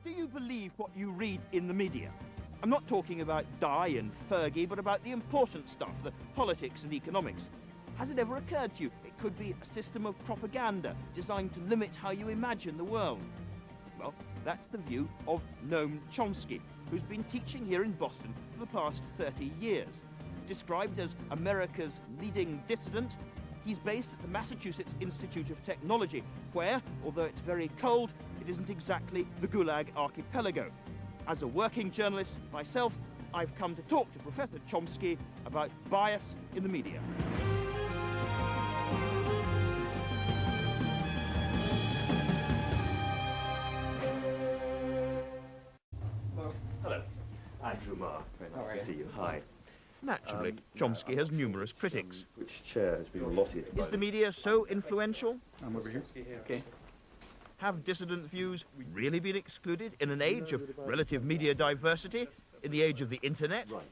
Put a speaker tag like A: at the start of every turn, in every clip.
A: Do you believe what you read in the media? I'm not talking about Di and Fergie, but about the important stuff, the politics and economics. Has it ever occurred to you it could be a system of propaganda designed to limit how you imagine the world? Well, that's the view of Noam Chomsky, who's been teaching here in Boston for the past 30 years. Described as America's leading dissident, he's based at the Massachusetts Institute of Technology, where, although it's very cold, it isn't exactly the Gulag archipelago. As a working journalist myself, I've come to talk to Professor Chomsky about bias in the media. Hello. Andrew Marr. Very nice to see you. Hi. Naturally, Chomsky has numerous critics.
B: Which chair has been allotted?
A: Is the media so influential?
C: I'm over here.
A: Okay. Have dissident views really been excluded in an age of relative media diversity, in the age of the internet?
B: Right.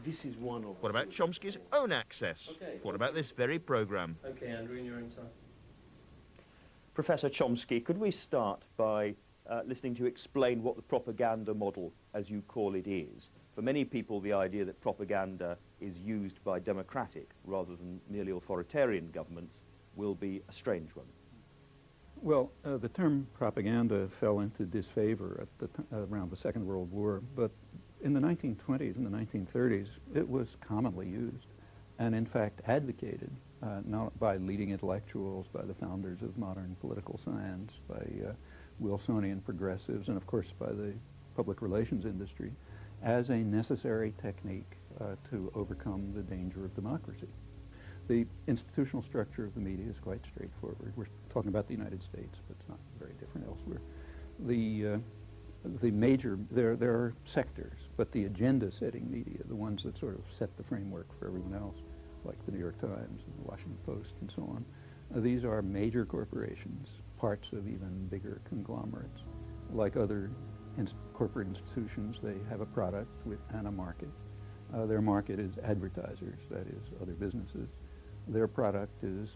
B: This is one of...
A: What about Chomsky's own access?
B: Okay.
A: What about this very programme?
B: Okay, Andrew, in your own time. Professor Chomsky, could we start by listening to you explain what the propaganda model, as you call it, is? For many people, the idea that propaganda is used by democratic rather than merely authoritarian governments will be a strange one.
C: Well, the term propaganda fell into disfavor at around the Second World War, but in the 1920s and the 1930s, it was commonly used and, in fact, advocated, not by leading intellectuals, by the founders of modern political science, by Wilsonian progressives, and, of course, by the public relations industry, as a necessary technique to overcome the danger of democracy. The institutional structure of the media is quite straightforward. We're talking about the United States, but it's not very different elsewhere. There are sectors, but the agenda-setting media, the ones that sort of set the framework for everyone else, like the New York Times and the Washington Post and so on, these are major corporations, parts of even bigger conglomerates. Like other corporate institutions, they have a product and a market. Their market is advertisers, that is, other businesses. Their product is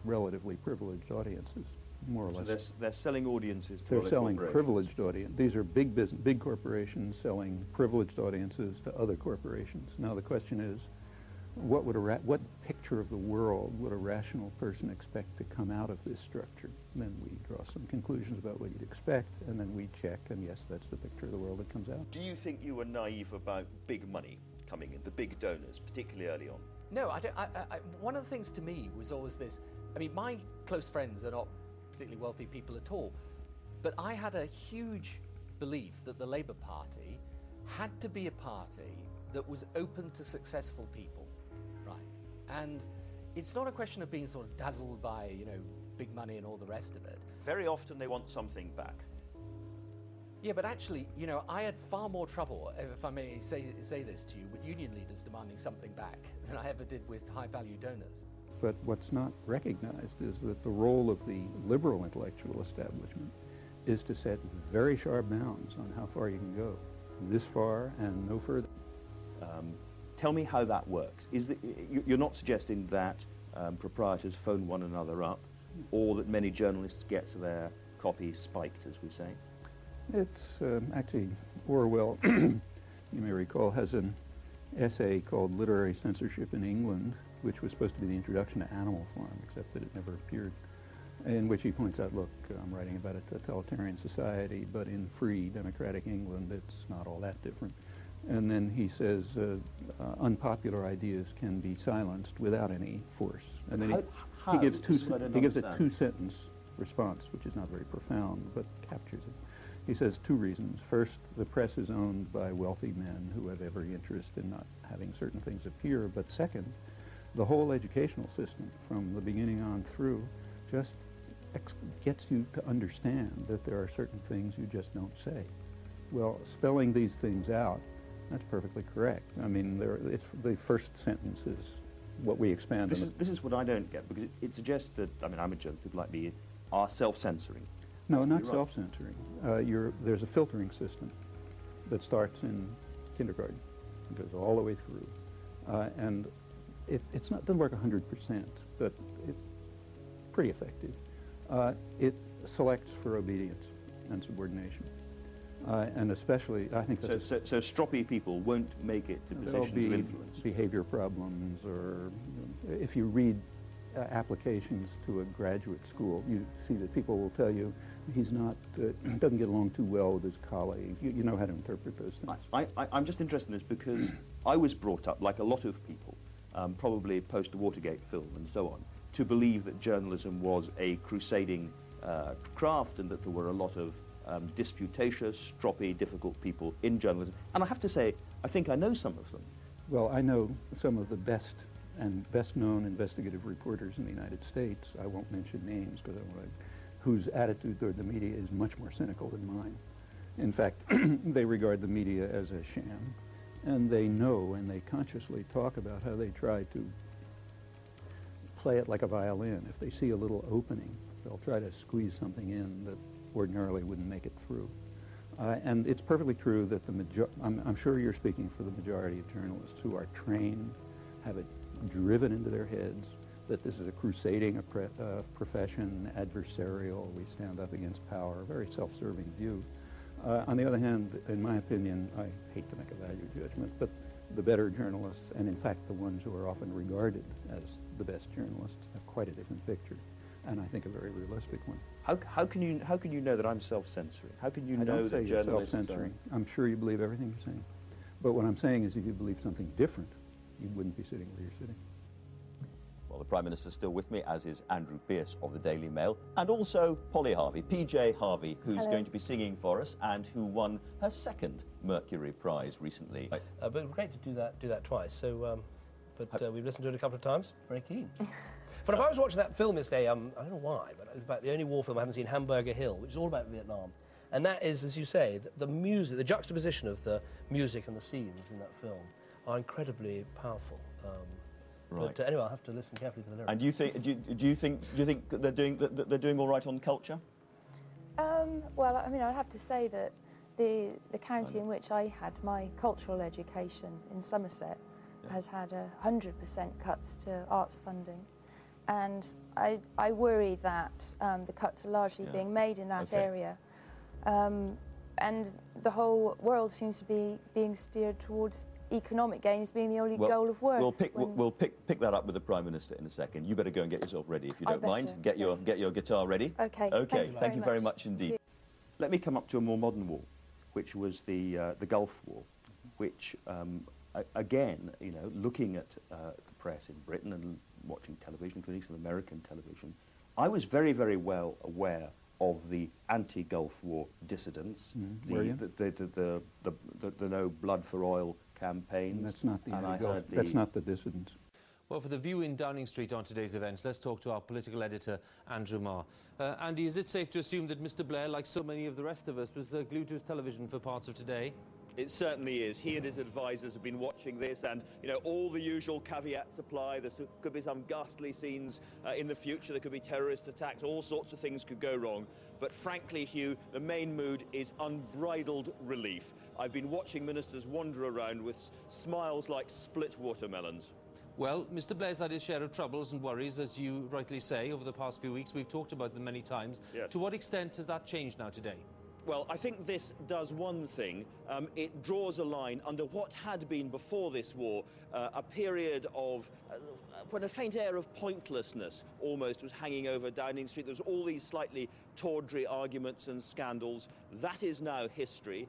C: relatively privileged audiences, more or less.
B: So they're selling audiences to
C: They're
B: other
C: selling
B: corporations.
C: privileged audience. These are big corporations selling privileged audiences to other corporations. Now the question is, what picture of the world would a rational person expect to come out of this structure? And then we draw some conclusions about what you'd expect, and then we check, and yes, that's the picture of the world that comes out.
B: Do you think you were naive about big money coming in, the big donors, particularly early on?
D: No, I don't. One of the things to me was always this. I mean, my close friends are not particularly wealthy people at all, but I had a huge belief that the Labour Party had to be a party that was open to successful people, right? And it's not a question of being sort of dazzled by, big money and all the rest of it.
B: Very often they want something back.
D: Yeah, but actually, I had far more trouble, if I may say this to you, with union leaders demanding something back than I ever did with high-value donors.
C: But what's not recognized is that the role of the liberal intellectual establishment is to set very sharp bounds on how far you can go, this far and no further.
B: Tell me how that works. You're not suggesting that proprietors phone one another up, or that many journalists get their copy spiked, as we say?
C: It's actually, Orwell, you may recall, has an essay called Literary Censorship in England, which was supposed to be the introduction to Animal Farm, except that it never appeared, in which he points out, look, I'm writing about a totalitarian society, but in free democratic England, it's not all that different. And then he says unpopular ideas can be silenced without any force. And then he gives a two-sentence response, which is not very profound, but captures it. He says two reasons. First, the press is owned by wealthy men who have every interest in not having certain things appear. But second, the whole educational system from the beginning on through just gets you to understand that there are certain things you just don't say. Well, spelling these things out, that's perfectly correct. I mean, it's the first sentence is what we expand on.
B: This is what I don't get, because it suggests that, I mean, amateur people like me are self-censoring.
C: No, not self-censoring. There's a filtering system that starts in kindergarten and goes all the way through. And it doesn't work 100%, but it's pretty effective. It selects for obedience. and subordination. And especially, I think that's
B: so stroppy people won't make it to
C: there'll
B: positions
C: be
B: of influence.
C: behavior problems, or if you read applications to a graduate school, you see that people will tell you he's not, doesn't get along too well with his colleagues. You know how to interpret those things.
B: I'm just interested in this because I was brought up, like a lot of people, probably post-Watergate film and so on, to believe that journalism was a crusading craft and that there were a lot of disputatious, stroppy, difficult people in journalism. And I have to say, I think I know some of them.
C: Well, I know some of the best and best-known investigative reporters in the United States. I won't mention names because whose attitude toward the media is much more cynical than mine. In fact, they regard the media as a sham, and they know and they consciously talk about how they try to play it like a violin. If they see a little opening, they'll try to squeeze something in that ordinarily wouldn't make it through. And it's perfectly true that I'm sure you're speaking for the majority of journalists who are trained, have it driven into their heads that this is a crusading profession, adversarial, we stand up against power, a very self-serving view. On the other hand, in my opinion, I hate to make a value judgment, but the better journalists, and in fact the ones who are often regarded as the best journalists, have quite a different picture, and I think a very realistic one.
B: How can you know that I'm self-censoring? How can you know
C: don't say
B: that
C: you're
B: journalists
C: self-censoring. I'm sure you believe everything you're saying. But what I'm saying is if you believe something different, you wouldn't be sitting where you're sitting.
E: Well, the Prime Minister's still with me, as is Andrew Pierce of the Daily Mail, and also Polly Harvey, PJ Harvey, who's going to be singing for us and who won her second Mercury Prize recently.
F: But it's great to do that twice. So, we've listened to it a couple of times. Very keen. But if I was watching that film yesterday, I don't know why, but it's about the only war film I haven't seen, Hamburger Hill, which is all about Vietnam. And that is, as you say, the music, the juxtaposition of the music and the scenes in that film are incredibly powerful.
E: Right.
F: But anyway, I'll have to listen carefully to the lyrics.
E: And do you think that they're doing all right on culture?
G: Well, I mean, I'd have to say that the county in which I had my cultural education in Somerset has had 100% cuts to arts funding, and I worry that the cuts are largely being made in that area, and the whole world seems to be being steered towards economic gains being the only goal of worth.
E: We'll pick that up with the Prime Minister in a second. You better go and get yourself ready if you don't mind. Get your guitar ready.
G: Okay.
E: Okay. Thank you very much indeed.
B: Let me come up to a more modern war, which was the Gulf War, which again, you know, looking at the press in Britain and watching television, including some American television, I was very, very well aware of the anti-Gulf War dissidents, the no blood for oil campaigns.
C: That's not the anti-Gulf. That's not the dissidents.
H: Well, for the view in Downing Street on today's events, let's talk to our political editor, Andrew Marr. Andy, is it safe to assume that Mr. Blair, like so many of the rest of us, was glued to his television for parts of today?
A: It certainly is. He and his advisors have been watching this, and you know, all the usual caveats apply. There could be some ghastly scenes in the future. There could be terrorist attacks. All sorts of things could go wrong. But frankly, Hugh, the main mood is unbridled relief. I've been watching ministers wander around with smiles like split watermelons.
H: Well, Mr. Blair's had his share of troubles and worries, as you rightly say, over the past few weeks. We've talked about them many times.
A: Yes.
H: To what extent has that changed now today?
A: Well, I think this does one thing. It draws a line under what had been before this war a period of when a faint air of pointlessness almost was hanging over Downing Street. There was all these slightly tawdry arguments and scandals. That is now history.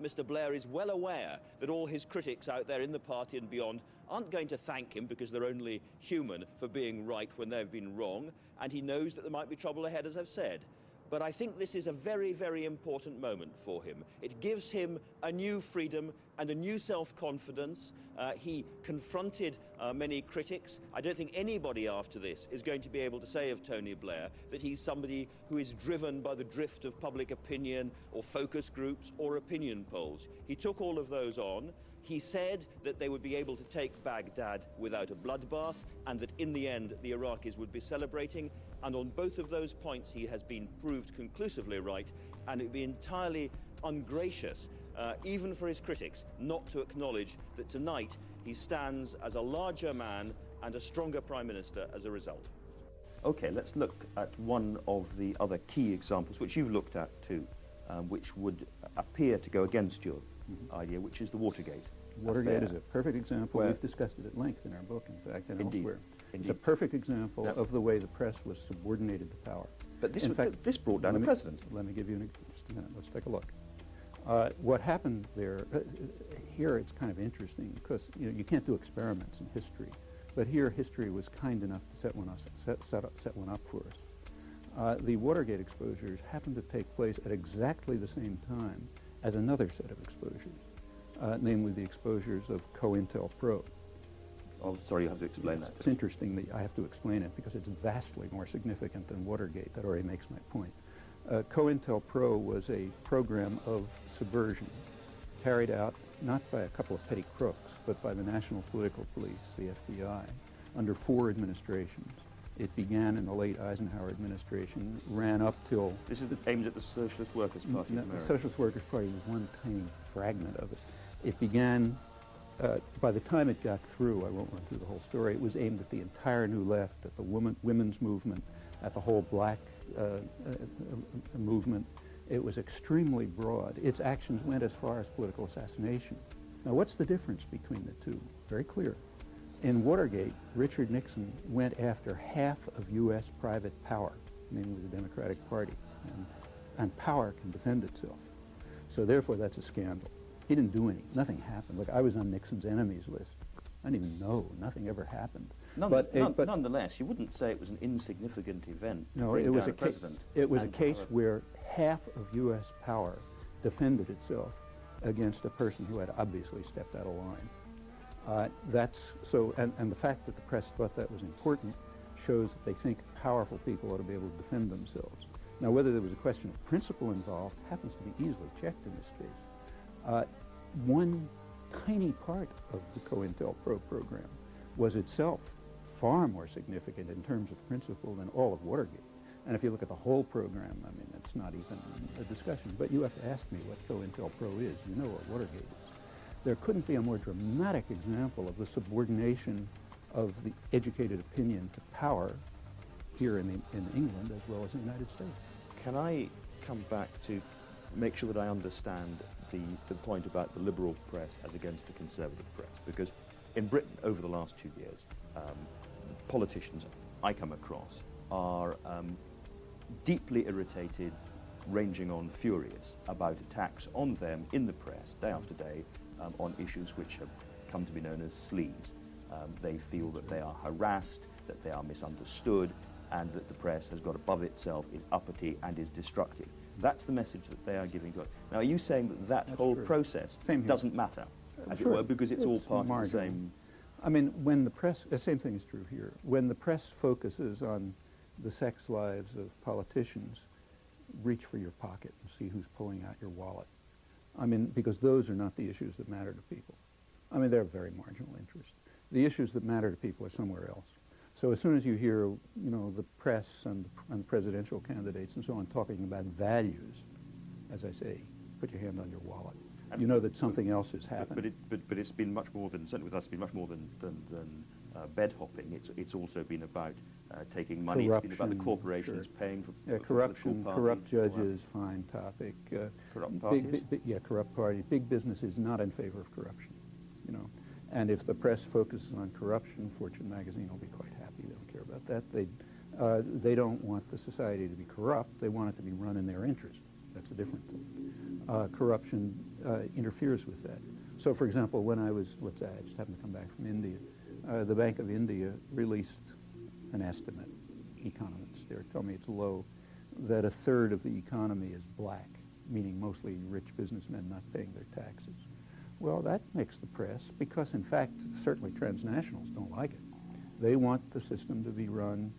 A: Mr. Blair is well aware that all his critics out there in the party and beyond aren't going to thank him because they're only human for being right when they've been wrong, and he knows that there might be trouble ahead, as I've said. But I think this is a very, very important moment for him. It gives him a new freedom and a new self-confidence. He confronted many critics. I don't think anybody after this is going to be able to say of Tony Blair that he's somebody who is driven by the drift of public opinion or focus groups or opinion polls. He took all of those on. He said that they would be able to take Baghdad without a bloodbath, and that in the end the Iraqis would be celebrating. And on both of those points he has been proved conclusively right, and it would be entirely ungracious, even for his critics, not to acknowledge that tonight he stands as a larger man and a stronger Prime Minister as a result.
B: Okay, let's look at one of the other key examples, which you've looked at too, which would appear to go against your idea, which is the Watergate
C: Watergate
B: affair.
C: is a perfect example.
B: Where-
C: We've discussed it at length in our book, in fact, and
B: Indeed.
C: elsewhere. It's
B: Indeed.
C: a perfect example
B: Yep.
C: of the way the press was subordinated to power.
B: But this,
C: In
B: was,
C: fact,
B: this brought down
C: let
B: a
C: me-
B: president.
C: Let me give you just a minute. Let's take a look. What happened there, here it's kind of interesting because you can't do experiments in history, but here history was kind enough to set one up for us. The Watergate exposures happened to take place at exactly the same time as another set of exposures, namely the exposures of COINTELPRO.
B: Oh, sorry, you have to explain that.
C: It's interesting that I have to explain it because it's vastly more significant than Watergate. That already makes my point. COINTELPRO was a program of subversion carried out not by a couple of petty crooks, but by the National Political Police, the FBI, under 4 administrations. It began in the late Eisenhower administration, ran up till...
B: This is aimed at the Socialist Workers' Party
C: No,
B: of
C: the
B: America.
C: Socialist Workers' Party was one tiny fragment of it. It began, by the time it got through, I won't run through the whole story, it was aimed at the entire New Left, at the women's movement, at the whole black movement. It was extremely broad. Its actions went as far as political assassination. Now, what's the difference between the two? Very clear. In Watergate, Richard Nixon went after half of U.S. private power, namely the Democratic Party, and power can defend itself. So therefore, that's a scandal. He didn't do anything. Nothing happened. Look, I was on Nixon's enemies list. I didn't even know. Nothing ever happened. But
B: nonetheless, you wouldn't say it was an insignificant event. To
C: no,
B: bring
C: it was
B: down
C: a
B: president.
C: it was a
B: and
C: case
B: power.
C: where half of U.S. power defended itself against a person who had obviously stepped out of line. And the fact that the press thought that was important shows that they think powerful people ought to be able to defend themselves. Now, whether there was a question of principle involved happens to be easily checked in this case. One tiny part of the COINTELPRO program was itself far more significant in terms of principle than all of Watergate. And if you look at the whole program, I mean, it's not even a discussion. But you have to ask me what COINTELPRO is. You know what Watergate is. There couldn't be a more dramatic example of the subordination of the educated opinion to power here in England as well as in the United States.
B: Can I come back to make sure that I understand the point about the liberal press as against the conservative press? Because in Britain, over the last 2 years, politicians I come across are deeply irritated, ranging on furious, about attacks on them in the press, day after day, on issues which have come to be known as sleaze. They feel that they are harassed, that they are misunderstood, and that the press has got above itself, is uppity, and is destructive. That's the message that they are giving to us. Now, are you saying that
C: That's
B: whole
C: true.
B: process
C: Same here.
B: doesn't matter, as
C: Sure.
B: it were, because it's all part of the
C: marginal.
B: same...
C: I mean, when the press, the same thing is true here. When the press focuses on the sex lives of politicians, reach for your pocket and see who's pulling out your wallet. I mean, because those are not the issues that matter to people. I mean, they're very marginal interest. The issues that matter to people are somewhere else. So as soon as you hear, the press and presidential candidates and so on talking about values, as I say, put your hand on your wallet. You know that something else is happening.
B: But it's been much more than, certainly with us, it's been much more than bed hopping. It's also been about taking money.
C: Corruption,
B: it's been about the corporations
C: sure.
B: paying for
C: Corruption,
B: political
C: corrupt
B: parties, all that.
C: judges, fine topic.
B: Corrupt parties?
C: Corrupt parties. Big business is not in favor of corruption, And if the press focuses on corruption, Fortune magazine will be quite happy. They don't care about that. They don't want the society to be corrupt. They want it to be run in their interest. That's a different thing. Corruption interferes with that. So, for example, when I just happened to come back from India, the Bank of India released an estimate. Economists there tell me it's low, that 1/3 of the economy is black, meaning mostly rich businessmen not paying their taxes. Well, that makes the press, because in fact, certainly transnationals don't like it. They want the system to be run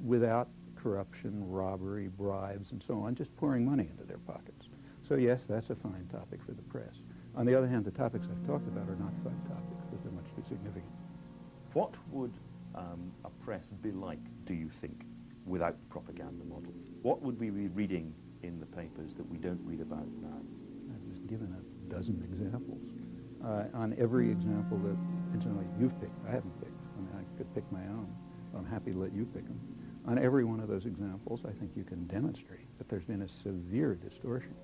C: without corruption, robbery, bribes, and so on, just pouring money into their pockets. So yes, that's a fine topic for the press. On the other hand, the topics I've talked about are not fine topics because they're much too significant.
B: What would a press be like, do you think, without the propaganda model? What would we be reading in the papers that we don't read about now?
C: I've just given a dozen examples. On every example that, incidentally, you've picked, I haven't picked. I mean, I could pick my own. I'm happy to let you pick them. On every one of those examples, I think you can demonstrate that there's been a severe distortion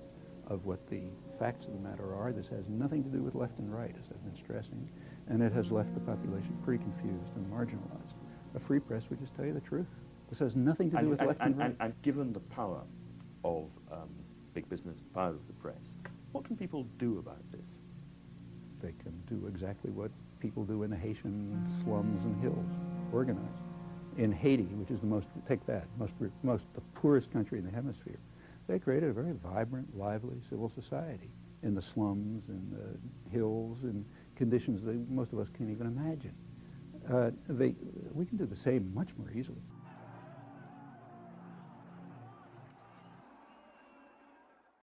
C: of what the facts of the matter are. This has nothing to do with left and right, as I've been stressing, and it has left the population pretty confused and marginalized. A free press would just tell you the truth. This has nothing to do with left and right.
B: And given the power of big business, the power of the press, what can people do about this?
C: They can do exactly what people do in the Haitian slums and hills, organize. In Haiti, which is the most, take that, the poorest country in the hemisphere, they created a very vibrant, lively civil society in the slums, in the hills, in conditions that most of us can't even imagine. We can do the same much more easily.